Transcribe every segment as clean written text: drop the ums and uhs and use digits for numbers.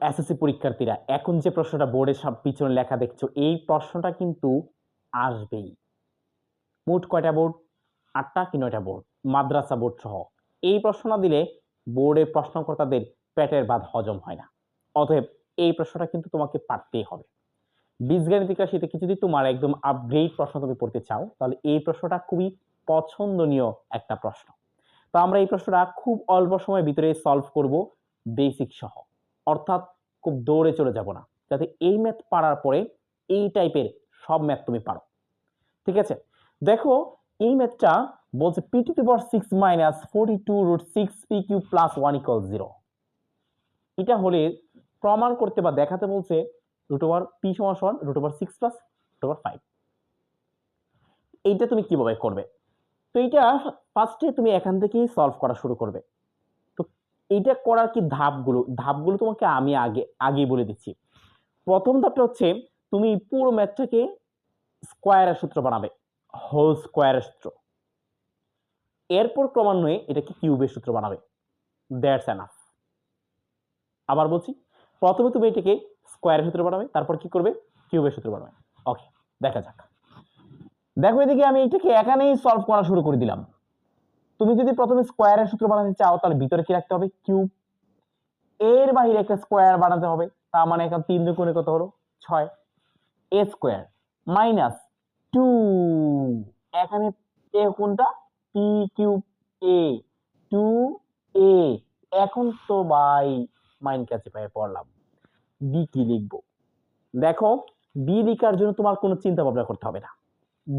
SSC পরীক্ষার্থীরা এখন যে প্রশ্নটা বোর্ডের পিছনে লেখা দেখছো এই প্রশ্নটা কিন্তু আসবেই। মোট কয়টা বোর্ড? 8টা কি 9টা বোর্ড, মাদ্রাসা বোর্ড সহ। এই প্রশ্ন না দিলে বোর্ডের প্রশ্নকর্তাদের পেটের ভাত হজম হয় না। অতএব এই প্রশ্নটা কিন্তু তোমাকে পারতেই হবে। বীজগণিতিক রাশিতে কিছু যদি তোমার একদম আপগ্রেড প্রশ্ন তুমি পড়তে চাও তাহলে এই প্রশ্নটা খুবই পছন্দনীয় একটা প্রশ্ন। তো আমরা এই প্রশ্নটা খুব অল্প সময়ের ভিতরে সলভ করব, বেসিক সহ। অর্থাৎ খুব দৌড়ে চলে যাব না, যাতে এই ম্যাথ পারার পরে এই টাইপের সব ম্যাথ তুমি পারো। ঠিক আছে, দেখো এই ম্যাথটা বলছে p to the power 6 minus 42 root 6 p cube plus 1 equals 0। এটা হলে প্রমাণ করতে বা দেখাতে বলছে root over p সমান সমান root over 6 plus root over 5। এইটা তুমি কিভাবে করবে? তো এইটা ফার্স্টে তুমি এখান থেকেই সলভ করা শুরু করবে। তো এইটা করার কি ধাপগুলো তোমাকে আমি আগেই বলে দিচ্ছি। প্রথম ধাপটা হচ্ছে তুমি পুরো ম্যাথটাকে স্কোয়ারের সূত্র বানাবে, হোল স্কোয়ারের সূত্র। এরপর ক্রমান্বয়ে এটাকে কিউবের সূত্র বানাবে। That's enough. আবার বলছি, প্রথমে তুমি এটাকে স্কোয়ারের সূত্র বানাবে, তারপর কি করবে? কিউবের সূত্র বানাবে। ওকে, দেখা যাক। দেখো এদিকে আমি এটাকে এখানেই সলভ করা শুরু করে দিলাম। তুমি যদি প্রথমে স্কোয়ারের সূত্র বানাতে চাও তাহলে ভিতরে কি রাখতে হবে? কিউব। এর বাইরে একটা স্কোয়ার বানাতে হবে, তার মানে এখন 3 দুগুণে কত হলো? 6। এ স্কোয়ার মাইনাস 2, এখানে এ কোনটা? পি কিউব এ 2a। এখন তো ভাই মাইন্ড কাছে পায়ে পড়লাম, বি কি লিখবো? দেখো বি লেখার জন্য তোমার কোনো চিন্তা ভাবনা করতে হবে না।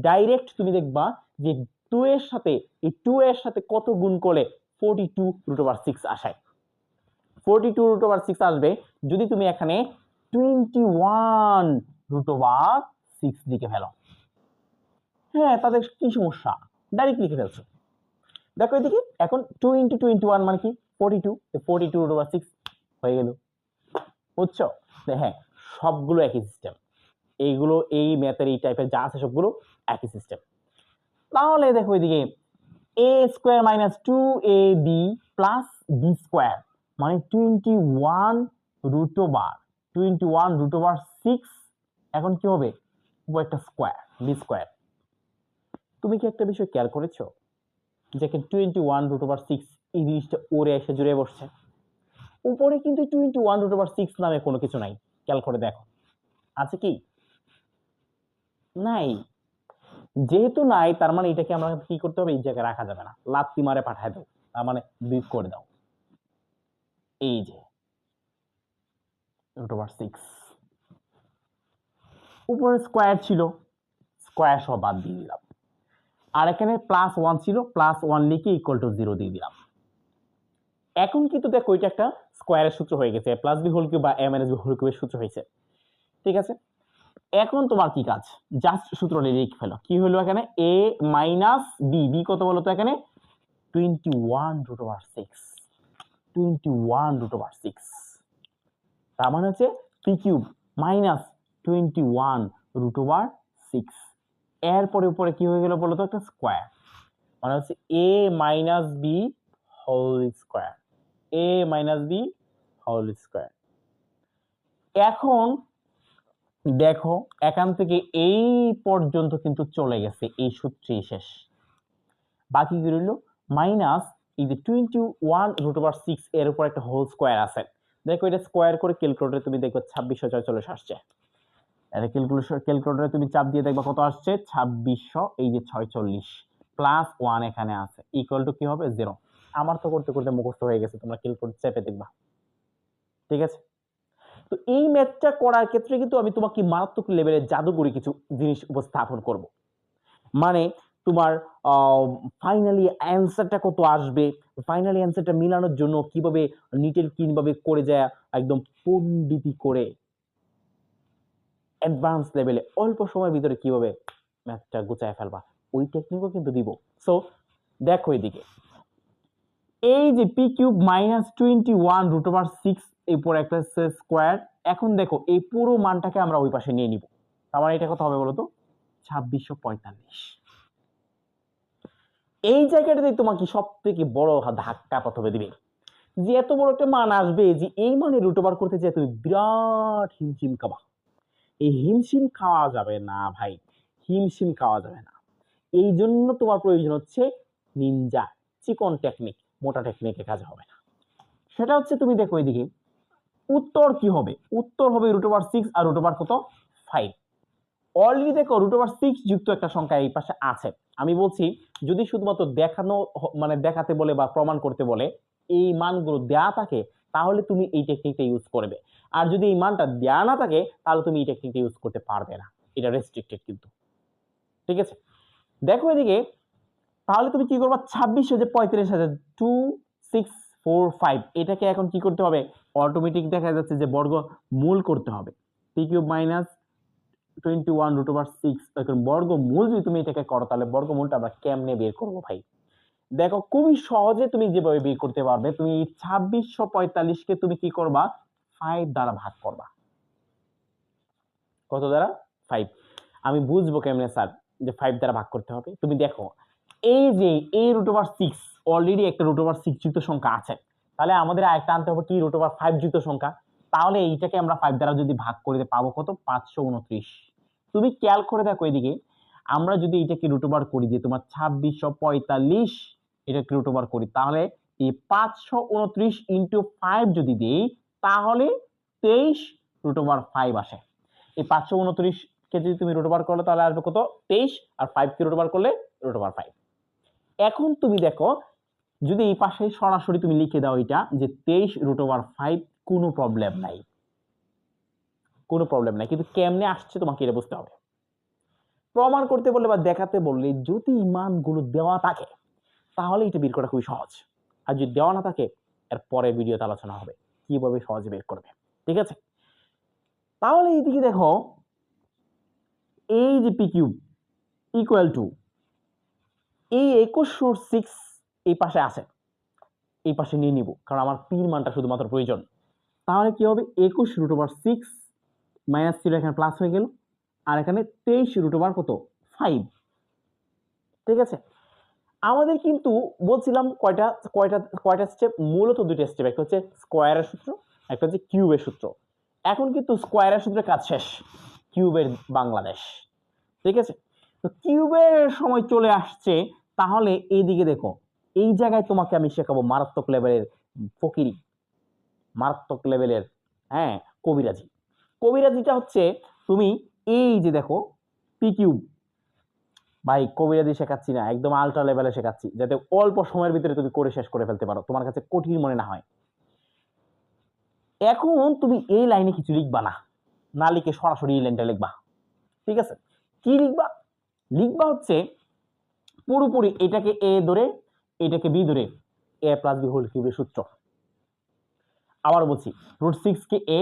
ডাইরেক্ট তুমি দেখবা যে 2 এর সাথে এই 2 এর সাথে কত গুণ করলে 42 রুট ওভার 6 আসে। 42 রুট ওভার 6 আসবে যদি তুমি এখানে 21 রুট ওভার 6 লিখে ফেলো। হ্যাঁ, তাদের কি সমস্যা? ডাইরেক্ট লিখে ফেলছো। দেখো এদিকে এখন 2 × 21 মানে কি? 42। 42 রুট ওভার 6 হয়ে গেল। বুঝছো? হ্যাঁ, সবগুলো একই সিস্টেম। এইগুলো এই ম্যাথের এই টাইপের যা আছে সবগুলো একই সিস্টেম। তাহলে দেখো এদিকে a square minus 2ab plus b square মানে 21 রুট ওভার 6। এখন কি হবে? একটা স্কোয়ার, b স্কোয়ার। তুমি কি একটা বিষয় খেয়াল করেছো যে 21 রুট ওভার 6 এই জিনিসটা ওরে এসে জুড়ে বসছে? উপরে কিন্তু 21 রুট ওভার 6 নামে কোনো কিছু নাই। খেয়াল করে দেখো, আছে কি? নাই। যেহেতু নাই তার মানে এটাকে আমরা কি করতে হবে? এই জায়গায় রাখা যাবে না, লাত্তি মারে পাঠায় দাও, তার মানে বিগ করে দাও। এই যে রুট ওভার 6 উপরে স্কোয়ার ছিল, স্কোয়ার সহ বাদ দিয়ে দিলাম। আর এখানে +1 ছিল, +1 লিখে ইকুয়াল টু 0 দিয়ে দিলাম। এখন কিন্তু দেখো এটা একটা স্কোয়ারের সূত্র হয়ে গেছে, প্লাস বি হোল কিউব বা এ মাইনাস বি হোল কিউবের সূত্র হয়েছে। ঠিক আছে, এখন তোমার কি কাজ? জাস্ট সূত্র লিখে ফেলো। কি হলো এখানে? a মাইনাস বি, বি কত বলো তো এখানে? 21 রুট ওভার 6, 21 রুট ওভার 6। তার মানে হচ্ছে P cube minus 21 root over 6। এরপরে উপরে কি হয়ে গেল বলো তো? একটা স্কোয়ার, মানে হচ্ছে a minus B whole square, a minus B whole square. এখন দেখো এখান থেকে এই পর্যন্ত কিন্তু চলে গেছে, এই সূত্রেই শেষ। বাকি কি রইল? মাইনাস এই যে 21 রুট ওভার 6 এর উপর একটা হোল স্কোয়ার আছে। দেখো এটা স্কোয়ার করে ক্যালকুলেটরে তুমি দেখবে 2644 আসছে। এটা ক্যালকুলেটরে তুমি চাপ দিয়ে দেখবা কত আসছে? 2600 এই যে 46 প্লাস 1 এখানে আছে ইকুয়াল টু কি হবে? 0। আমার তো করতে করতে মুখস্থ হয়ে গেছে, তোমরা ক্যালকুলেটর চেপে দেখবা। ঠিক আছে, তো এই ম্যাথটা করার ক্ষেত্রে কিন্তু আমি তোমাকে মারাত্মক লেভেলের জাদুকরি কিছু জিনিস উপস্থাপন করব। মানে তোমার ফাইনালি অ্যান্সারটা কত আসবে, ফাইনালি অ্যান্সারটা মিলানোর জন্য কিভাবে নিটেল কিভাবে করে যায় একদম পণ্ডিতি করে অ্যাডভান্স লেভেলে অল্প সময়ের ভিতরে কিভাবে ম্যাথটা গুছায় ফেলবা, ওই টেকনিকও কিন্তু দিব। সো দেখো এদিকে এই যে P cube minus 21 root over 6 এরপর একটা স্কোয়ার। এখন দেখো এই পুরো মানটাকে আমরা ওই পাশে নিয়ে নিব, তার মানে এটা কত হবে বলো তো? 2645। এই জায়গাটাতে তোমাকে সব থেকে বড় ধাক্কা প্রথমে দিবে। যে এত বড় একটা মান আসবে যে এই মানে রুট ওভার করতে চাই তুমি বিরাট হিমশিম খাবা। এই হিমশিম খাওয়া যাবে না ভাই, হিমশিম খাওয়া যাবে না। এই জন্য তোমার প্রয়োজন হচ্ছে নিনজা চিকন টেকনিক, মোটা টেকনিকে কাজ হবে না। সেটা হচ্ছে তুমি দেখো এদিকে উত্তর কি হবে, উত্তর হবে রুট ওভার 6 আর রুট ওভার কত 5। অলরেডি দেখো রুট ওভার 6 যুক্ত একটা সংখ্যা এই পাশে আছে। আমি বলছি যদি শুধুমাত্র দেখানো মানে দেখাতে বলে বা প্রমাণ করতে বলে এই মানগুলো দেয়া থাকে তাহলে তুমি এই টেকনিকটা ইউজ করবে, আর যদি এই মানটা দেয়া না থাকে তাহলে তুমি এই টেকনিকটা ইউজ করতে পারবে না, এটা রেস্ট্রিক্টেড কিন্তু। ঠিক আছে, দেখো এদিকে তাহলে তুমি কি করবা 26 হাজার 35,000 2 6 4 5 এটাকে এখন কি করতে হবে, অটোমেটিক দেখা যাচ্ছে যে বর্গ মূল করতে হবে। P cube minus 21 root over 6 এখন বর্গমূল যদি তুমি এটাকে করো তাহলে বর্গমূলটা আমরা কেমনে বের করবো ভাই? দেখো খুবই সহজে তুমি যেভাবে বের করতে পারবে, তুমি 2645 কে তুমি কি করবা 5 দ্বারা ভাগ করবা। কত দ্বারা? 5। আমি বুঝবো কেমনে স্যার যে 5 দ্বারা ভাগ করতে হবে? তুমি দেখো এই যে এই রুট ওভার 6 অলরেডি একটা রুট ওভার 6 যুক্ত সংখ্যা আছে, তাহলে আমাদের আরেকটা আনতে হবে কি রুট ওভার 5 যুক্ত সংখ্যা। তাহলে এইটাকে আমরা 5 দ্বারা যদি ভাগ করে পাবো কত 529। তুমি খেয়াল করে দেখো এদিকে আমরা যদি এটাকে রুট ওভার করি যে তোমার 2645 এটাকে রুট ওভার করি তাহলে এই 529 ইনটু 5 যদি দেই তাহলে 23 রুট ওভার 5 আসে। এই 529 কে যদি তুমি রুট ওভার করলে তাহলে আসবে কত 23, আর 5 কে রুট ওভার করলে রুট ওভার 5। এখন তুমি দেখো যদি এই পাশে সরাসরি তুমি লিখে দাও এটা যে 23 রুট ওভার 5 কোনো প্রবলেম নাই, কোনো প্রবলেম নাই, কিন্তু কেমনে আসছে তোমাকে এটা বুঝতে হবে। প্রমাণ করতে বললে বা দেখাতে বললে যদি মানগুলো দেওয়া থাকে তাহলে এটা বের করা খুবই সহজ, আর যদি দেওয়া না থাকে এর পরের ভিডিওতে আলোচনা হবে কিভাবে সহজে বের করবে। ঠিক আছে, তাহলে এইদিকে দেখো এই যে পি কিউব ইকুয়াল টু এই 21 এই পাশে আছে, এই পাশে নিয়ে নিব কারণ আমার পির মানটা শুধুমাত্র প্রয়োজন। তাহলে কি হবে 21 রুট ওভার 6 মাইনাস 0 এখানে প্লাস হয়ে গেল, আর এখানে 23 রুট ওভার কত 5। ঠিক আছে, আমাদের কিন্তু বলছিলাম কয়টা কয়টা কয়টা স্টেপ, মূলত দুইটা স্টেপ, একটা হচ্ছে স্কোয়ারের সূত্র, একটা হচ্ছে কিউবের সূত্র। এখন কিন্তু স্কোয়ারের সূত্রের কাজ শেষ, কিউবের বাংলাদেশ। ঠিক আছে, তো কিউবের সময় চলে আসছে, তাহলে এইদিকে দেখো এই জায়গায় তোমাকে আমি শেখাবো মারাত্মক লেভেলের ফকিরি, মারাত্মক লেভেলের হ্যাঁ কবিরাজি। কবিরাজিটা হচ্ছে তুমি এই যে দেখো পি কিউব, ভাই কবিরাজি শেখাচ্ছি না, একদম আলট্রা লেভেলে শেখাচ্ছি যাতে অল্প সময়ের ভিতরে তুমি করে শেষ করে ফেলতে পারো, তোমার কাছে কঠিন মনে না হয়। এখন তুমি এই লাইনে কিছু লিখবা না, না লিখে সরাসরি এই লাইনটা লিখবা। ঠিক আছে, কি লিখবা? লিখবা হচ্ছে পুরোপুরি এটাকে এ ধরে এটাকে বি ধরে এ প্লাস বি হোল কিউবের সূত্র। আবার বলছি রুট 6 কে এ,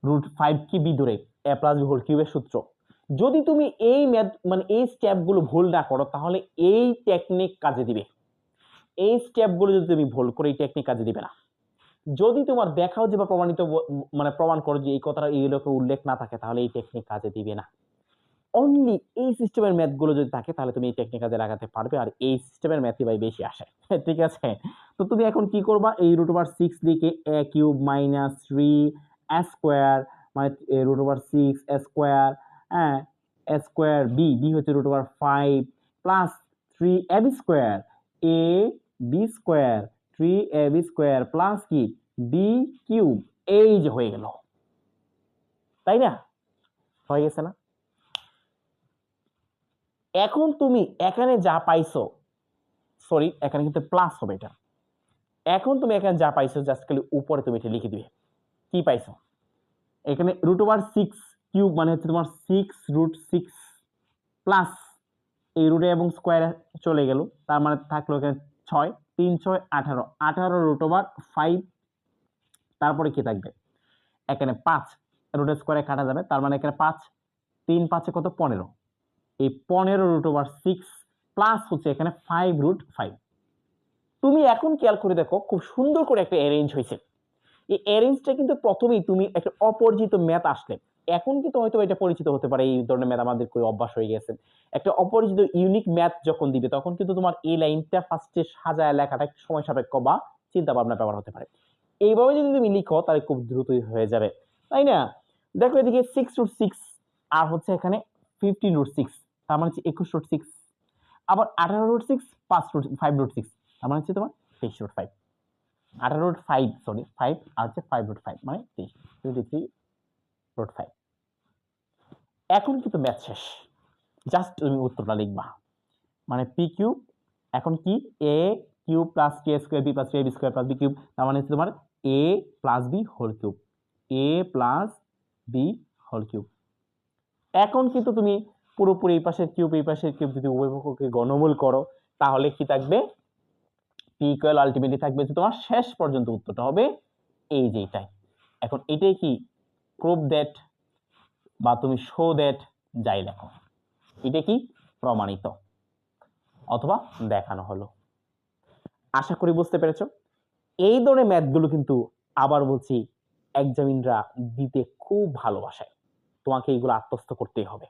রুট 5 কে বি ধরে এ প্লাস বি হোল কিউবের সূত্র। যদি তুমি এই ম্যাথ মানে এই স্টেপগুলো ভুল না করো তাহলে এই টেকনিক কাজে দিবে, এই স্টেপগুলো যদি তুমি ভুল করো এই টেকনিক কাজে দিবে না। যদি তোমার দেখাও যে বা প্রমাণিত মানে প্রমাণ করো যে এই কথাটা এইগুলোকে উল্লেখ না থাকে তাহলে এই টেকনিক কাজে দিবে না। অনলি এই সিস্টেমের ম্যাথগুলো যদি থাকে তাহলে তুমি এই টেকনিক কাজে লাগাতে পারবে, আর এই সিস্টেমের ম্যাথই ভাই বেশি আসে। ঠিক আছে, তো তুমি এখন কি করবা এই রুট ওভার 6 লিখে a cube minus 3 a square মানে রুট ওভার 6 a স্কয়ার, হ্যাঁ a স্কয়ার বি, বি হচ্ছে root over 5 plus 3ab square a b স্কয়ার 3ab স্কয়ার প্লাস কি b কিউব, এই যে হয়ে গেল, তাই না? হয়ে গেছে না? এখন তুমি এখানে যা পাইছো, সরি এখানে কিন্তু প্লাস হবে এটা, এখন তুমি এখানে যা পাইছো জাস্ট খালি উপরে তুমি এটা লিখে দিবে কি পাইছো। এখানে রুট ওভার 6 কিউব মানে হচ্ছে তোমার 6 রুট 6 প্লাস এই রুটে এবং স্কোয়ারে চলে গেল, তার মানে থাকলো এখানে 6 3 6 18 18 রুট ওভার 5, তারপরে কি থাকবে এখানে 5 রুটের স্কোয়ারে কাটা যাবে, তার মানে এখানে 5 3 5 কত 15, এই 15 রুট ওভার 6 প্লাস হচ্ছে এখানে 5 রুট 5। তুমি এখন খেয়াল করে দেখো খুব সুন্দর করে একটা অ্যারেঞ্জ হয়েছে। এই অ্যারেঞ্জটা কিন্তু প্রথমেই তুমি একটা অপরিচিত ম্যাথ আসলে, এখন কিন্তু হয়তো এটা পরিচিত হতে পারে, এই ধরনের ম্যাথ আমাদের করে অভ্যাস হয়ে গেছে। একটা অপরিচিত ইউনিক ম্যাথ যখন দিবে তখন কিন্তু তোমার এই লাইনটা ফার্স্টে সাজায় লেখাটা একটু সময় সাপেক্ষ বা চিন্তা ভাবনা ব্যবহার হতে পারে। এইভাবে যদি তুমি লিখো তাহলে খুব দ্রুতই হয়ে যাবে, তাই না? দেখো এদিকে 6√6 আর হচ্ছে এখানে 15√6, তার মানে হচ্ছে 21√6, আবার 18√6 5√6, তার মানে হচ্ছে তোমার 23√5, 18√5 সরি 5 আর হচ্ছে 5√5 মানে 23√5। এখন কিন্তু ম্যাথ শেষ, জাস্ট তুমি উত্তরটা লিখবা। মানে পি কিউব এখন কি এ কিউব প্লাস কে square B plus B square plus B cube, তার মানে হচ্ছে তোমার A plus B whole cube, A plus B whole cube. এখন কিন্তু তুমি পুরোপুরি এই পাশের কিউব এই পাশের কিউব যদি উভয় পক্ষকে গণমূল করো তাহলে কি থাকবে, পি ইকুয়াল আলটিমেটলি থাকবে যে তোমার শেষ পর্যন্ত উত্তরটা হবে এই যে এটাই। এখন এটাই কি প্রুফ দ্যাট বা তুমি শো দ্যাট যাই লেখো, এটা কি প্রমাণিত অথবা দেখানো হলো। আশা করি বুঝতে পেরেছো। এই ধরনের ম্যাথগুলো কিন্তু আবার বলছি এক্সামিনরা দিতে খুব ভালোবাসে, তোমাকে এইগুলো আত্মস্থ করতেই হবে।